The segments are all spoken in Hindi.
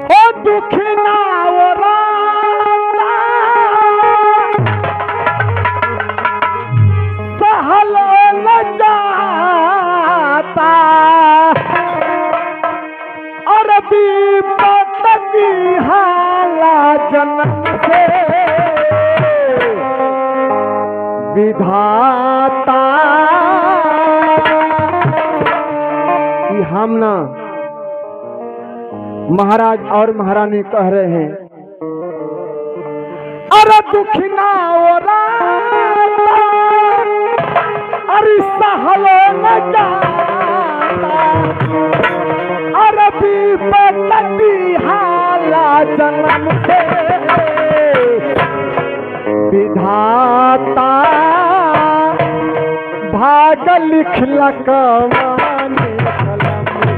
ओ दुखी ना ओराता सहल न जाता और विपत की हाला जन्म से विधाता कि हम ना महाराज और महारानी कह रहे हैं अरे दुखी ना ओराता अरे सहल न जाता अरे विपत की हाला जन्म से विधाता भाग लिखलक वाणी कलम से।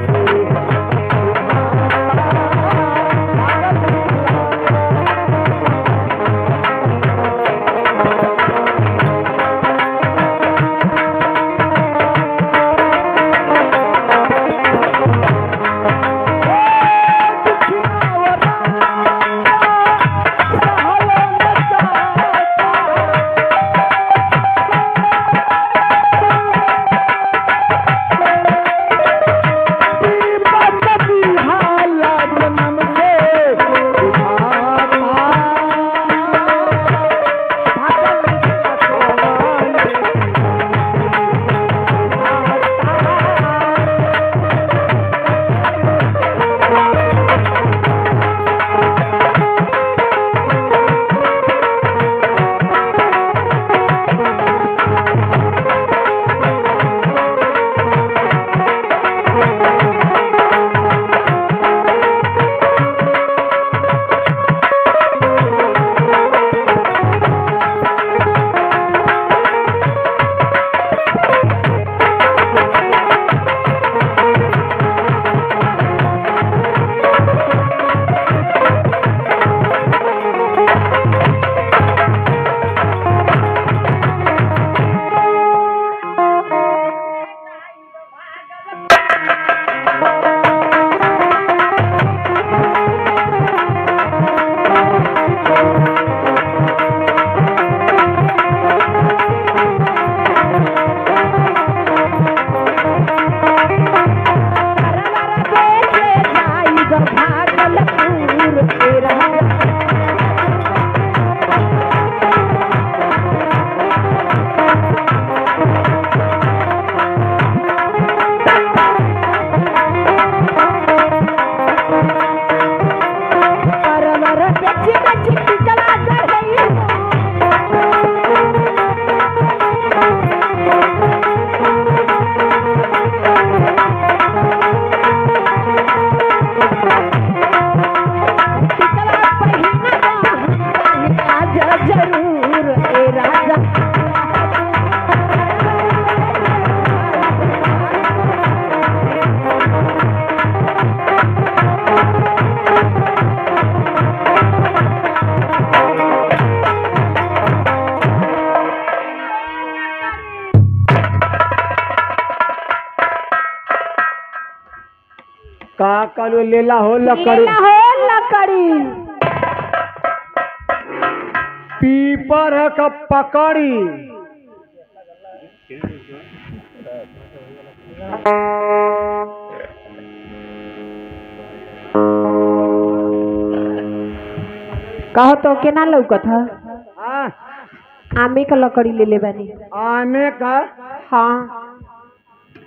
का करो लेला हो लकड़ी पीपर का पकड़ी कहो तो के ना लौकत है आमे का लकड़ी ले ले बानी। आमे का? हाँ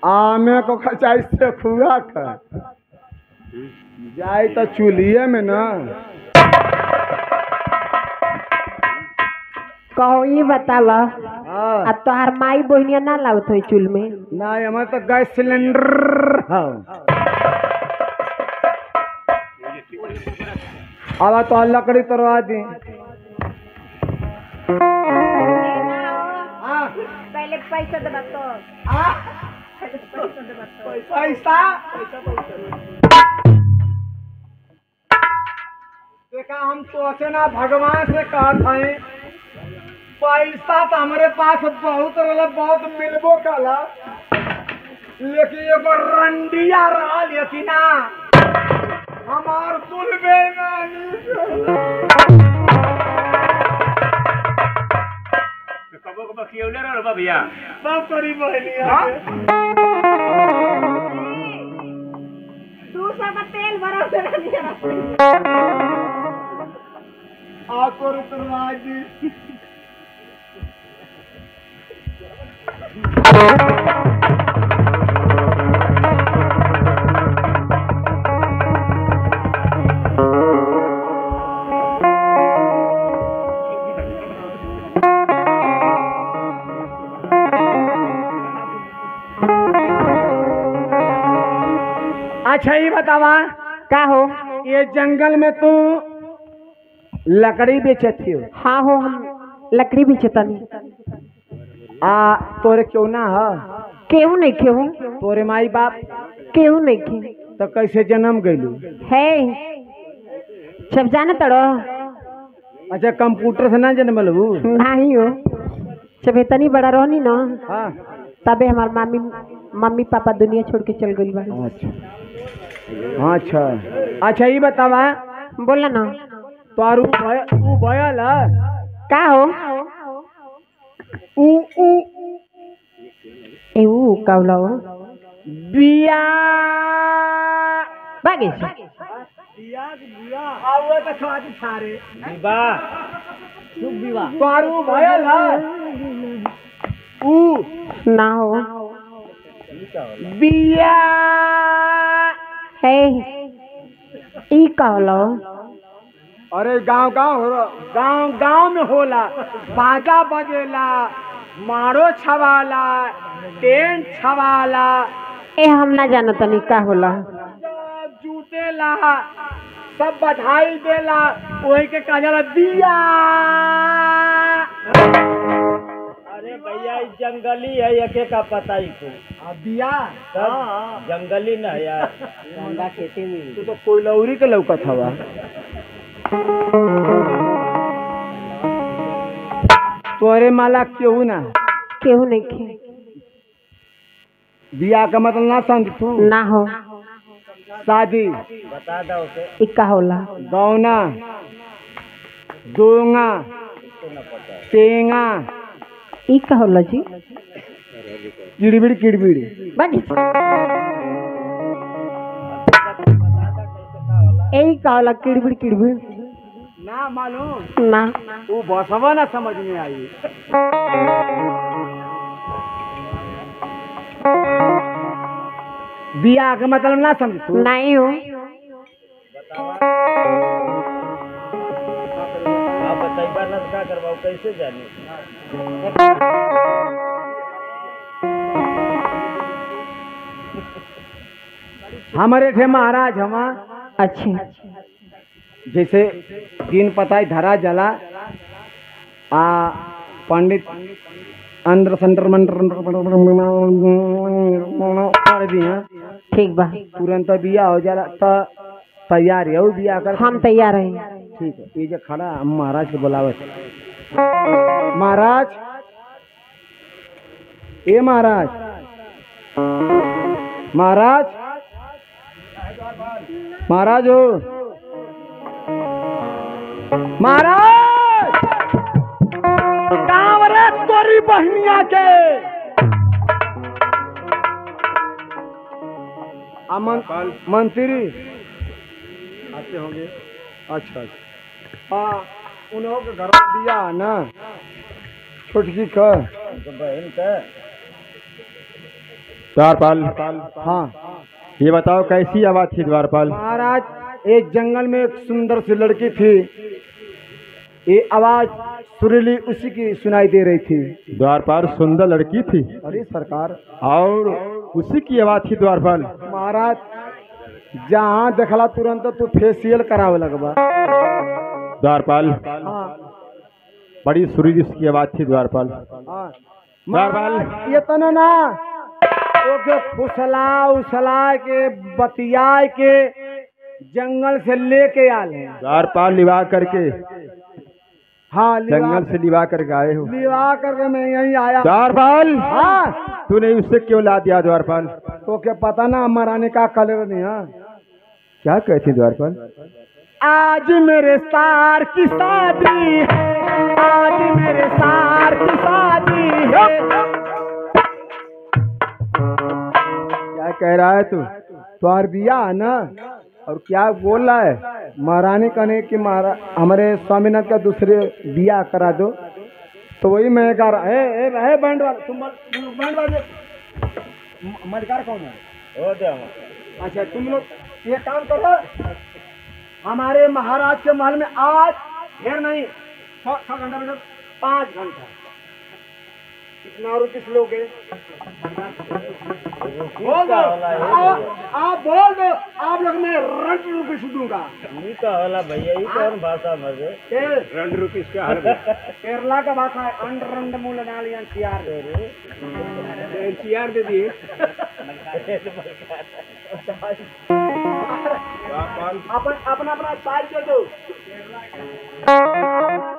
आमे को खचाई से खुआ का जाए तो चूल्हे में ना। कहो ये बतावा अब तोहार माई बहनिया ना लावत हो चूल में? ना हमारे तो गैस सिलेंडर अब तो लकड़ी तोड़वा दी। पहले पैसा देबा तो पैसा देखा हम तो ना भगवान से कहा था पैसा तो हमारे पास बहुत रहा, बहुत मिलबो कला, लेकिन एगो रंडिया रहा लेकिन ना हमार कुल में कबो कबो खियौले रहो बा भैया सब करी बहनिया तू सब तेल भरा से रनिया आ तोर जी अच्छा ये बतावा का हो? ये जंगल में तू लकड़ी बेचती हो? हाँ हो, हम लकड़ी बेचतनी। तोरे क्यों ना है? केहू नहीं केहू, तोरे माई बाप केहू नहीं के। तो कैसे जन्म गईलू? है सब जाने तड़ो। अच्छा कंप्यूटर से ना जन्म लू? नहीं हो, जब इतनी बड़ा रहनी ना हाँ तबे हमार मम्मी पापा दुनिया छोड़ के चल गई बा। अच्छा अच्छा ये बतावा बोला ना तोरू तू भयल का हो? ऊ ऊ एऊ कावला हो बिया बागे आवे तो खाती सारे विवाह तोरू भयल ऊ ना हो बिया है ई कावला हो? अरे गांव गांव में होला, बाजा बजेला, मारो छवाला, टेंट छवाला, ए हम ना जानो तनी का होला। जूतेला, सब बधाई देला, वही के कहा जाला बिया। अरे भैया इस जंगली है यके का पता ही को बिया जंगली न है यार गंगा खेती में तू तो कोई लौरी के लौकत हवा। तोरे माला केहू ना केहू नहीं के। बिया का मतलब ना समझ तू? ना हो शादी बता दो उसे ई का होला? गौना, दोंगा, टेंगा, ई का होला जी? किड़बिड़ किड़बिड़ बागे ए का होला? किड़बिड़ किड़बिड़ ना मालूम ना वो बसवा ना समझ में आई। बिया का मतलब ना समझ तू? नहीं हो आप बताइए ना क्या करवाओ कैसे जाने हमारे थे महाराज हमा अच्छे जैसे दिन पताई धरा जला पंडित अंदर संदर मंत्र पढ़ दिया ठीक बा तुरंत बिया हो जाला तो तैयार है वो बिया कर। हम तैयार हैं। ठीक है ये जो खड़ा हम महाराज के बुलावत। महाराज ए महाराज महाराज महाराज हो महाराज कांवरे तोरी बहनिया के मंत्री आते होंगे। अच्छा हाँ उन्हों के घर दिया ना छुटकी का बहन का द्वारपाल। हाँ ये बताओ कैसी आवाज थी द्वारपाल? महाराज एक जंगल में एक सुंदर सी लड़की थी, ये आवाज सुरीली उसी की सुनाई दे रही थी। द्वारपाल सुंदर लड़की थी अरे सरकार और उसी की आवाज थी द्वारपाल। महाराज जहाँ देखला तुरंत तू फेशियल करावे लगबा। द्वारपाल हाँ बड़ी सुरीली उसकी आवाज थी द्वारपाल। हाँ द्वारपाल ये तना ना ओके फुसला उसला के बतिया के जंगल से लेके आले। द्वारपाल लिवा करके हाँ जंगल से लिवा करके आए हो। लिवा करके मैं यहीं आया। द्वारपाल हाँ तूने उससे क्यों ला दिया द्वारपाल? तो क्या पता ना महारानी का कलर नहीं। हाँ क्या कहती द्वारपाल? आज मेरे सार की शादी है, आज मेरे सार की शादी है। क्या कह रहा है तू? तुम्हार बिया है ना? और क्या बोल रहा है? महारानी कहने कि हमारे स्वामीनाथ का दूसरे बिया करा दो। तो वही मैं कह रहा है बैंड वाला, तुम बैंड वाले मजकार कौन है? हो दे अच्छा तुम लोग ये काम करो, हमारे महाराज के महल में आज फिर नहीं 6 घंटा में 5 घंटा कितना रुपये लोगे? बोल दो, आप बोल दो, आप लोग मैं ₹2 दूंगा। ये का होला भैया, ये कौन भाषा मजे? ₹2 का हर केरला का भाषा है, अंड मूल डाल एनसीआर दे रे, एनसीआर दे दिए। अपना अपना साइज दे दो,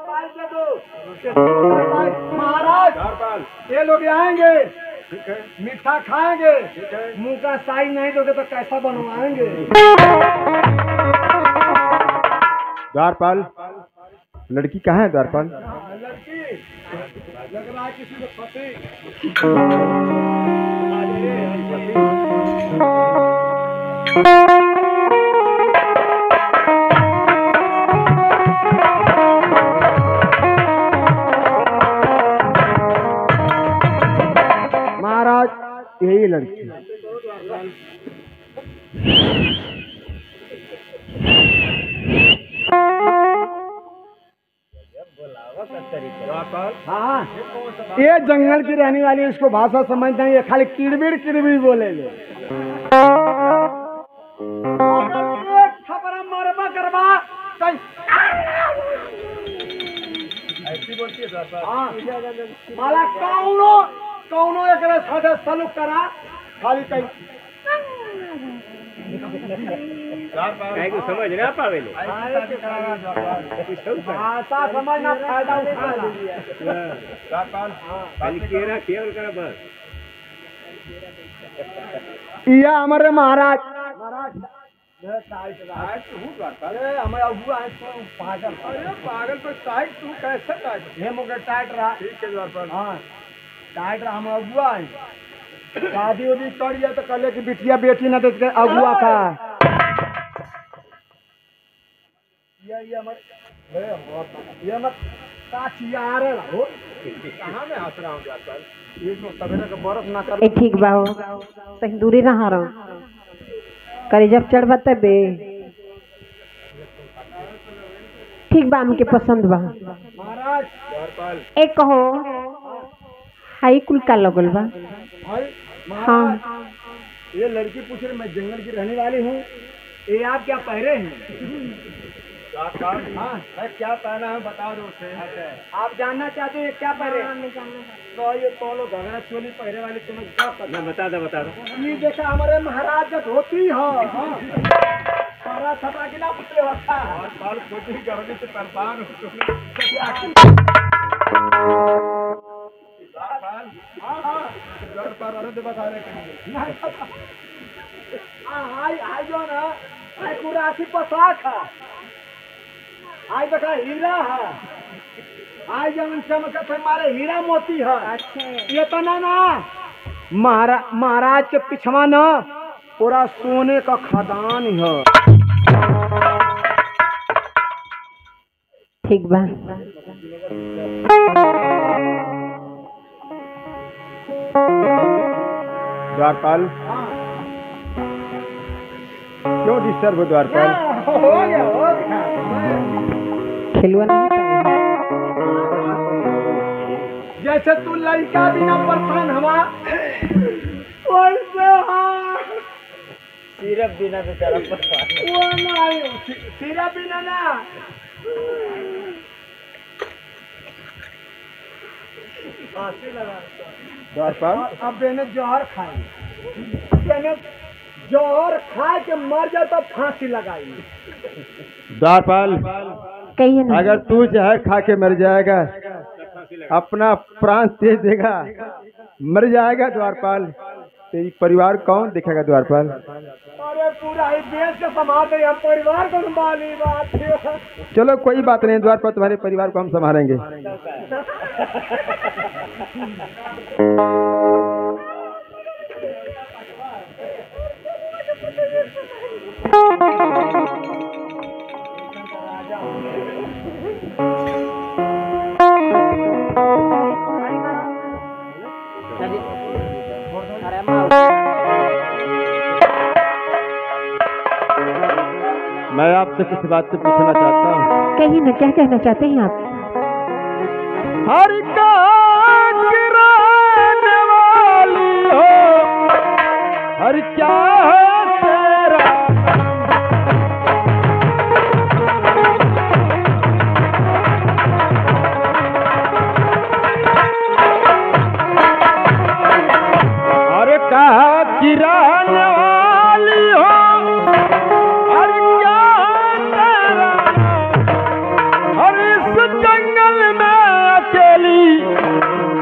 साइज दे दो। महाराज ये लोग आएंगे, मीठा खाएंगे, मुंह का साइज नहीं दोगे तो कैसा बनवाएंगे? द्वारपाल, लड़की कहाँ है द्वारपाल? लड़की लग रहा है किसी को फंसी। महाराज यही लड़की। हाँ ये जंगल की रहने वाली, इसको भाषा समझ नहीं, ये खाली किड़बिड़ किड़बिड़ बोलेंगे। खबर मरबा करवा ऐसी बोलती है माला कौनो कौनो एक साथे सलूक करा, खाली कहीं को समझ ना पावे ले। भाषा समझना फायदा उठा लीजिए। केरा केवल करा बस। यह हमारे महाराज हमारे अबुआ है पागल। अरे पागल तो टाइट, तू कैसे टाइट? ये मुझे टाइट रहा। ठीक है द्वारपाल। हाँ टाइट रहा, हम अबुआ है। शादी उदी कर लिया तो कल की बिटिया बेटी ना देख अगुआ का। ये मत काचिया हो कहाँ में हंस रहा हूँ द्वारपाल? ये तो सवेरे का बरफ ना कर। ए ठीक बा हो, कहीं दूरी ना हारो करी जब चढ़बा तबे ठीक बा, हमके पसंद बा। महाराज द्वारपाल, एक कहो हाई कुल का लगल बा? भाई हाँ महाराज ये लड़की पूछ रही, मैं जंगल की रहने वाली हूँ, ये आप क्या पहरे हैं? हाँ क्या पहना है बता दो उसे। आप जानना चाहते हैं क्या पहरे? तो ये तो घगरा चोली पहरे वाली तुम्हें क्या पता? बता दो। ये देखा हमारे महाराज का धोती है, सारा छपरा के ना पुतले होता है। द्वारपाल कोई गर्मी से परेशान हो द्वारपाल, अरे बता रहे कहीं हाय जो ना हाय पूरा आशी पोशाक है, हाय देखा हीरा है, हाय जब चमकत है मारे हीरा मोती है। अच्छा ये तो ना महाराज के पिछवा ना पूरा सोने का खदान है। ठीक बा। द्वारपाल, क्यों डिस्टर्ब हो द्वारपाल? हो गया खेलुआ नहीं पाए। जैसे तू लड़का बिना परेशान हवा वैसे सिर्फ बिना बेचारा परेशान। वो नहीं सिरा बिना ना द्वारपाल, अब बेने जौहर खाई, बेने जौहर खा के मर जाए तो फांसी लगाई। द्वारपाल, कहिए ना। अगर तू जहर खा के मर जाएगा, अपना प्राण दे देगा, मर जाएगा द्वारपाल, तेरी परिवार कौन देखेगा द्वार पर? अरे पूरा ही देश के समाज हम परिवार को संभाली बात है। चलो कोई बात नहीं, द्वार पर तुम्हारे परिवार को हम संभालेंगे। मैं आपसे कुछ बात से पूछना चाहता हूँ। कहिए ना, क्या कहना चाहते हैं आप? हर का गिराने वाली हो, हर क्या है तेरा? हर कहा गिराने वाली हो, हर क्या है तेरा? हर इस जंगल में अकेली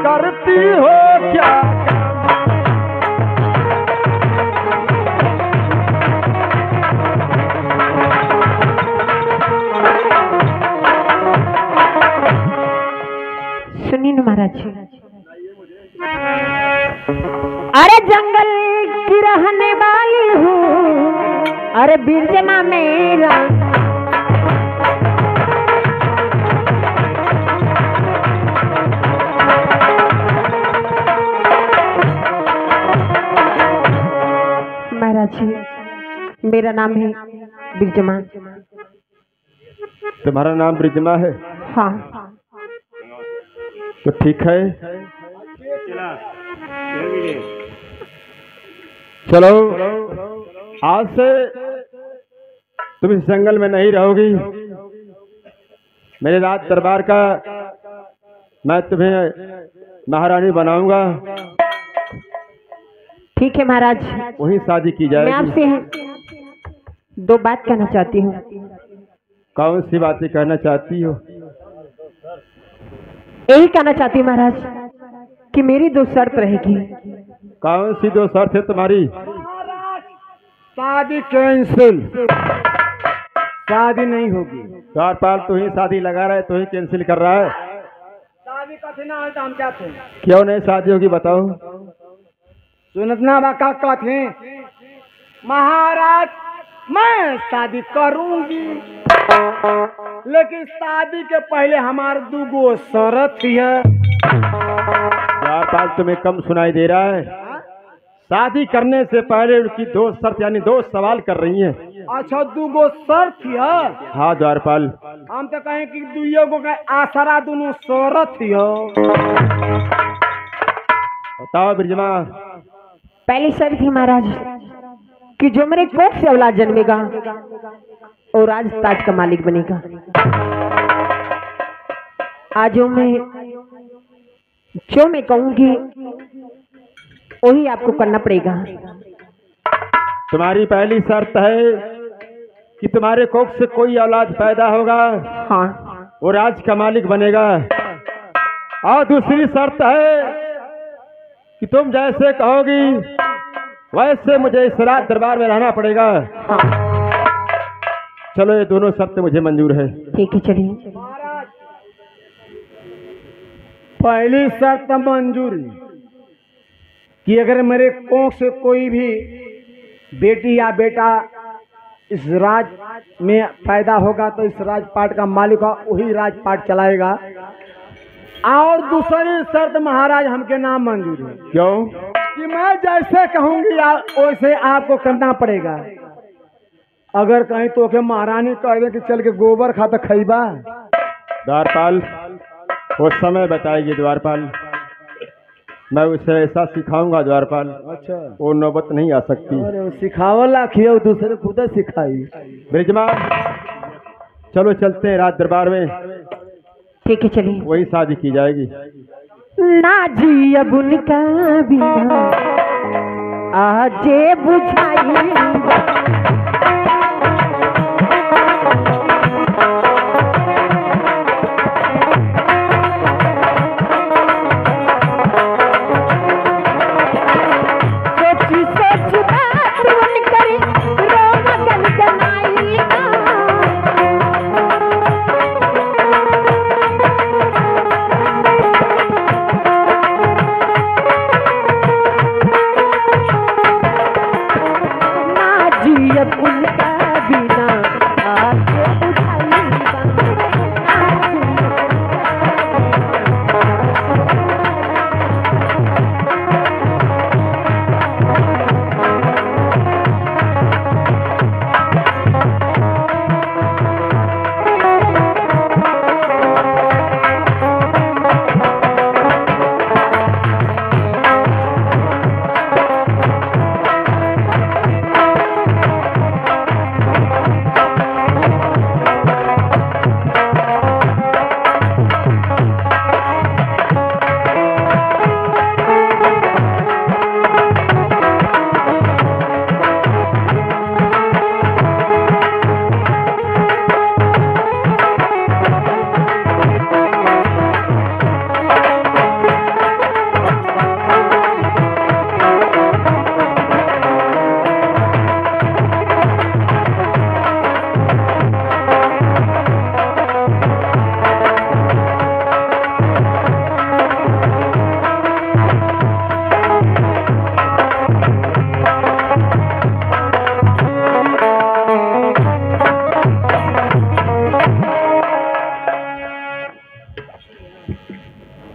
करती हो क्या? सुनिए ना महाराज जी। अरे जंगल की रहने वाली हूँ, अरे बिरजना मेरा। महाराज जी, मेरा नाम है बिरजमा। तुम्हारा नाम ब्रिजमा है? हाँ। तो ठीक है, चलो आज से तुम इस जंगल में नहीं रहोगी। मेरे राज दरबार का मैं तुम्हें महारानी बनाऊंगा। ठीक है महाराज, वही शादी की मैं जाएगी। आपसे दो बात कहना चाहती हूँ। कौन सी बातें कहना चाहती हो? यही कहना चाहती हूँ महाराज कि मेरी दो शर्त रहेगी। कौन सी दो शर्त है तुम्हारी? शादी कैंसिल, शादी नहीं होगी। द्वारपाल तू ही शादी लगा रहा है, तू ही कैंसिल कर रहा है। शादी कथी ना है तो हम क्या थे? क्यों नहीं शादी होगी बताओ? सुनतना बाका कथे महाराज, मैं शादी करूंगी, लेकिन शादी के पहले हमारे दूगो शर्त है। द्वारपाल तुम्हें कम सुनाई दे रहा है? शादी करने से पहले उनकी दो शर्त यानी दो सवाल कर रही हैं। अच्छा, दूगो शर्त है? हाँ द्वारपाल। हम तो कहें कि दुइयो गो का आसरा दोनों शर्त है। बताओ ब्रिजमा। पहली शर्त थी महाराज कि जो मेरे कोख से औलाद जन्मेगा और राज ताज का मालिक बनेगा। आज जो मैं कहूंगी वही आपको करना पड़ेगा। तुम्हारी पहली शर्त है कि तुम्हारे कोख से कोई औलाद पैदा होगा, हाँ, वो राज का मालिक बनेगा। और दूसरी शर्त है कि तुम जैसे कहोगी वैसे मुझे इस राज दरबार में रहना पड़ेगा। हाँ। चलो ये दोनों शर्त मुझे मंजूर है। ठीक है, चलिए। पहली शर्त मंजूरी कि अगर मेरे कोख से कोई भी बेटी या बेटा इस राज में पैदा होगा तो इस राजपाट का मालिक होगा, वही राजपाट चलाएगा। और दूसरी शर्त महाराज हमके नाम मंजूर है। क्यों? कि मैं जैसे कहूंगी वैसे आपको करना पड़ेगा। अगर कहीं तो के महारानी कह दे कि चल के गोबर खा तो खैबा। द्वारपाल वो समय बताएगी द्वारपाल, मैं उसे ऐसा सिखाऊंगा द्वारपाल। अच्छा, वो नौबत नहीं आ सकती। अरे सिखावला खियो, दूसरे खुद सिखाई। ब्रिजमा चलो चलते हैं राज दरबार में। ठीक है, चलिए। वही शादी की जाएगी। ना जी अब उनका बिना आजे बुझाई।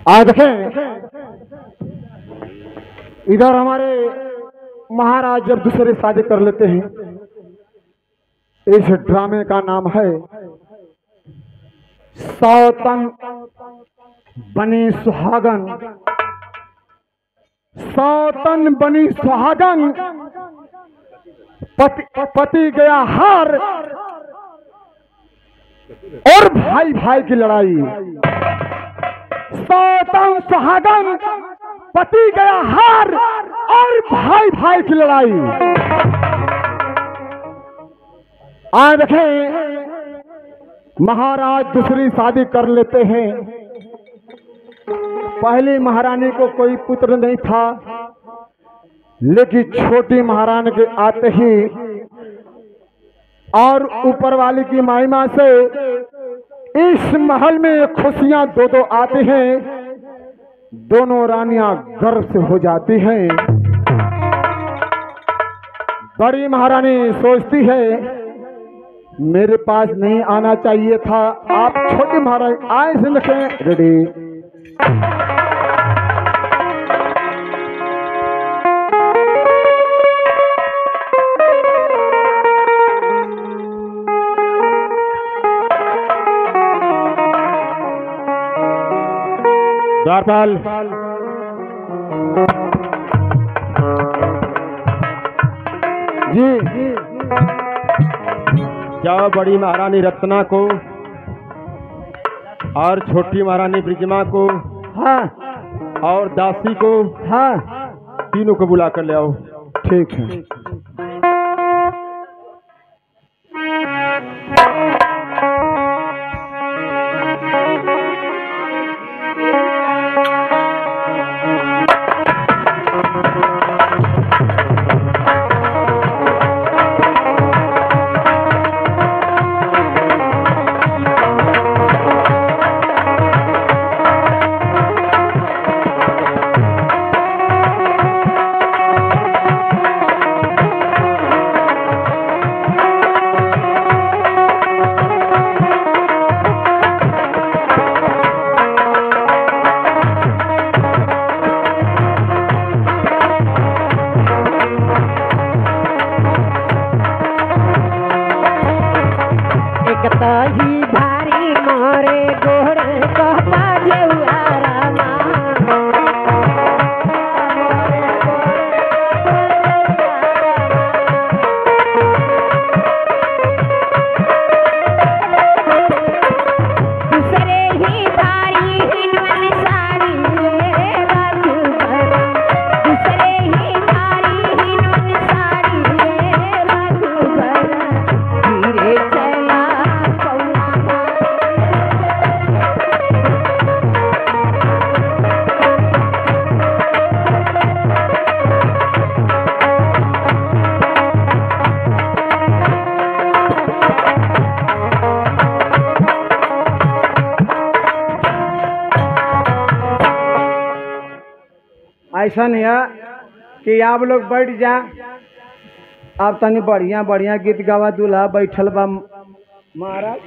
आज देखें इधर हमारे महाराज जब दूसरे शादी कर लेते हैं, इस ड्रामे का नाम है सौतन बनी सुहागन। सौतन बनी सुहागन, पति गया हार और भाई भाई की लड़ाई। सौतन सुहागन, पति गया हार और भाई भाई की लड़ाई। आज देखें महाराज दूसरी शादी कर लेते हैं। पहली महारानी को कोई पुत्र नहीं था, लेकिन छोटी महारानी के आते ही और ऊपर वाली की महिमा से इस महल में खुशियां दो दो आती हैं। दोनों रानियां गर्व से हो जाती हैं। बड़ी महारानी सोचती है मेरे पास नहीं आना चाहिए था, आप छोटी महारानी आए से देखें। रेडी। द्वारपाल जी, जाओ बड़ी महारानी रत्ना को और छोटी महारानी ब्रिजमा को, हाँ, और दासी को, हाँ, तीनों को बुला कर ले आओ। ठीक है। ऐसा नहीं है कि आप लोग बैठ जा। अब तनी बढ़िया बढ़िया गीत गावा, दूल्हा बैठल बा महाराज।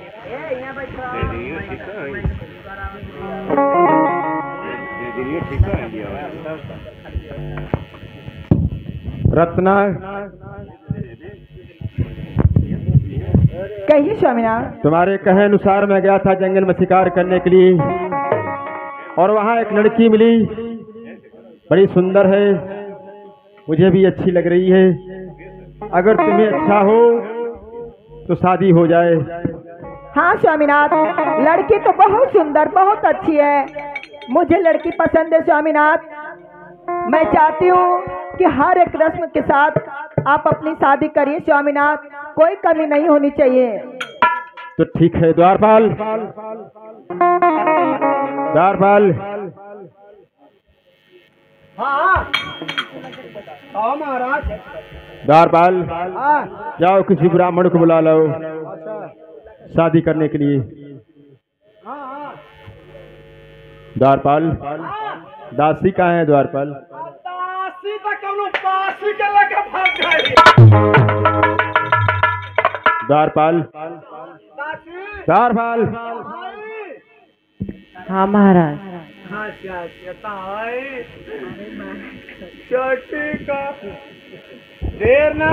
रत्ना कहिए स्वामीनाथ। तुम्हारे कहे अनुसार मैं गया था जंगल में शिकार करने के लिए, और वहाँ एक लड़की मिली, बड़ी सुंदर है, मुझे भी अच्छी लग रही है। अगर तुम्हें अच्छा हो तो शादी हो जाए। हाँ स्वामीनाथ, लड़की तो बहुत सुंदर, बहुत अच्छी है, मुझे लड़की पसंद है स्वामीनाथ। मैं चाहती हूँ कि हर एक रस्म के साथ आप अपनी शादी करिए स्वामीनाथ, कोई कमी नहीं होनी चाहिए। तो ठीक है द्वारपाल। द्वारपाल, हाँ महाराज। द्वारपाल, जाओ किसी ब्राह्मण को बुला लो शादी करने के लिए। द्वारपाल, दासी कहाँ है? द्वारपाल, दासी तो पासी के लगे भाग गई। द्वारपाल, द्वारपाल। हाँ महाराज। अच्छा अच्छा है चोटी का देर ना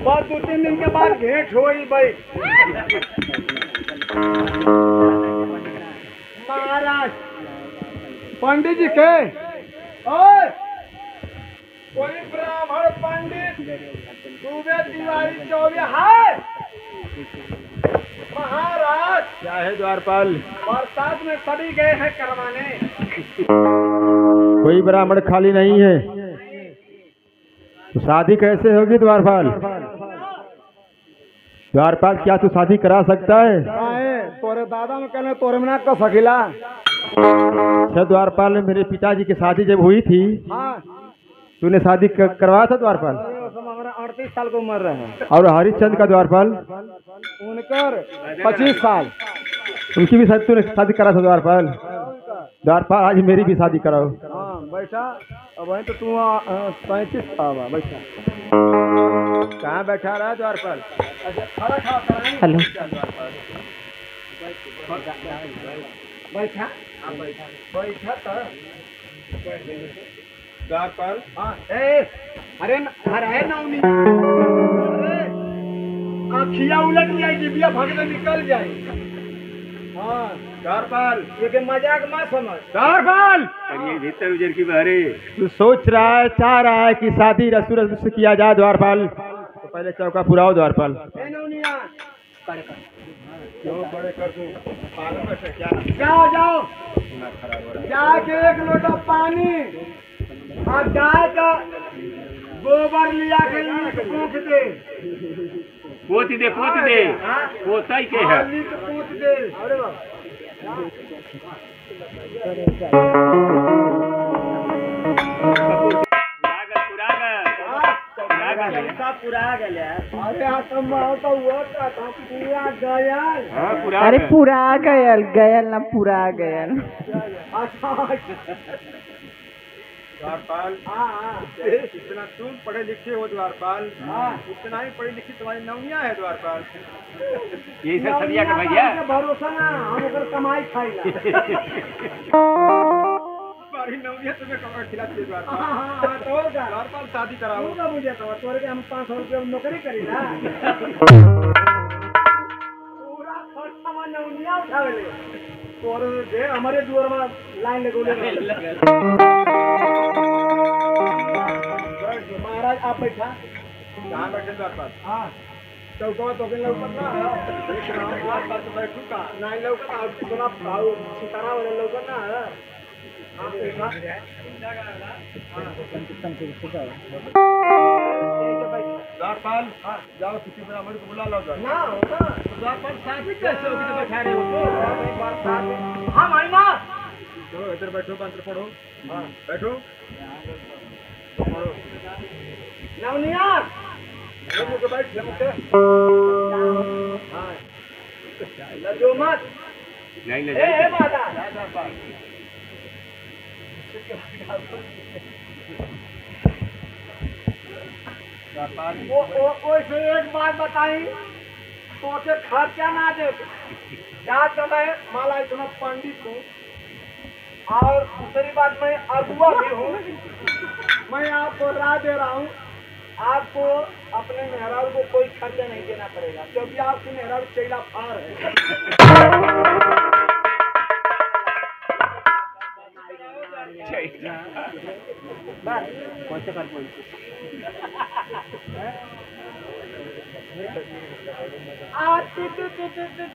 बस 2-3 दिन के बाद भेंट होई भाई महाराज पंडित जी के ओए कोई ब्राह्मण पंडित दुबे तिवारी चौबे है महाराज। क्या है द्वारपाल? बरसात में सभी गए हैं करवाने। कोई ब्राह्मण खाली नहीं है तो शादी कैसे होगी द्वारपाल? द्वारपाल क्या तू शादी करा सकता है? तोरे दादा में कहने तोरे में ना कर सकिला। अच्छा द्वारपाल, मेरे पिताजी की शादी जब हुई थी हाँ तूने शादी करवाया था द्वारपाल? हमारा 38 साल को उम्र रहे और हरिश्चंद्र का द्वारपाल? उनकर 25 साल। उनकी भी शादी तूने शादी करा था द्वारपाल? द्वारपाल आज मेरी भी शादी कराओ। हाँ बैठा अब वहीं तो तू 35 साल बैठा। कहाँ बैठा रहा द्वारपाल? अच्छा खड़ा खड़ा कराएंगे। हेलो बैठा बैठा तो द्वारपाल हाँ अरे अरे नौनी अरे आखिया उलट जाएगी बिया भगने निकल जाएगी। हाँ द्वारपाल ये के मजाक मत समझ। द्वारपाल ये भीतर उजर की बहरे तू सोच रहा है, चाह रहा है कि शादी रसूल रसूल से किया जाए द्वारपाल, तो पहले चौका पुराओ द्वारपाल। ए नौनिया बड़े कर दूं पागल बैठे क्या? जाओ जाओ जाके 1 लोटा पानी और गाय का गोबर लिया के लीक पोंछ दे। पोती दे हाँ? पोता ही के है हाँ, लीक पोंछ दे। अरे अरे पूरा गयल गयल ना पूरा गयल। द्वारपाल इतना तुम पढ़े लिखे हो द्वारपाल, इतना ही पढ़ी लिखी तुम्हारी नौनिया है द्वारपाल। यही सब सरिया के भैया भरोसा ना हम ओकर कमाई खाइला। तुम्हारी नौनिया तुम्हें कपड़ा खिलाती है द्वारपाल। हाँ तो का द्वारपाल शादी कराओ। होगा मुझे तो तोरे के हम 500 रुपया नौकरी करीला। पूरा खर्चा में नौनिया उठावेले तोरे दे हमारे दुआर में लाइन लगोले। महाराज आप बैठा कहाँ बैठे द्वारपाल? हाँ चौका तो के लौकत ना बैठू का नहीं लौकत आप थोड़ा भाव सितारा वाला लौकत ना हाँ बैठा द्वारपाल जाओ किसी ब्राह्मण को बुला लो। ना होगा द्वारपाल शादी कैसे होगी तो बैठा रहे हो? हाँ माई माँ चलो इधर बैठो, मंत्र पढ़ो। हाँ बैठो नवनिया मुझे बैठ मुझे हाँ लजो मत नहीं ले ए बादा वो से एक बात बताई तो के खर्चा ना दे जा समय माला इतना पंडित हूँ और दूसरी बात मैं अगुआ भी हूँ। मैं आपको राह दे रहा हूँ आपको अपने मेहरारू को कोई खर्चा नहीं देना पड़ेगा क्योंकि आपकी मेहरारू चेला फार है।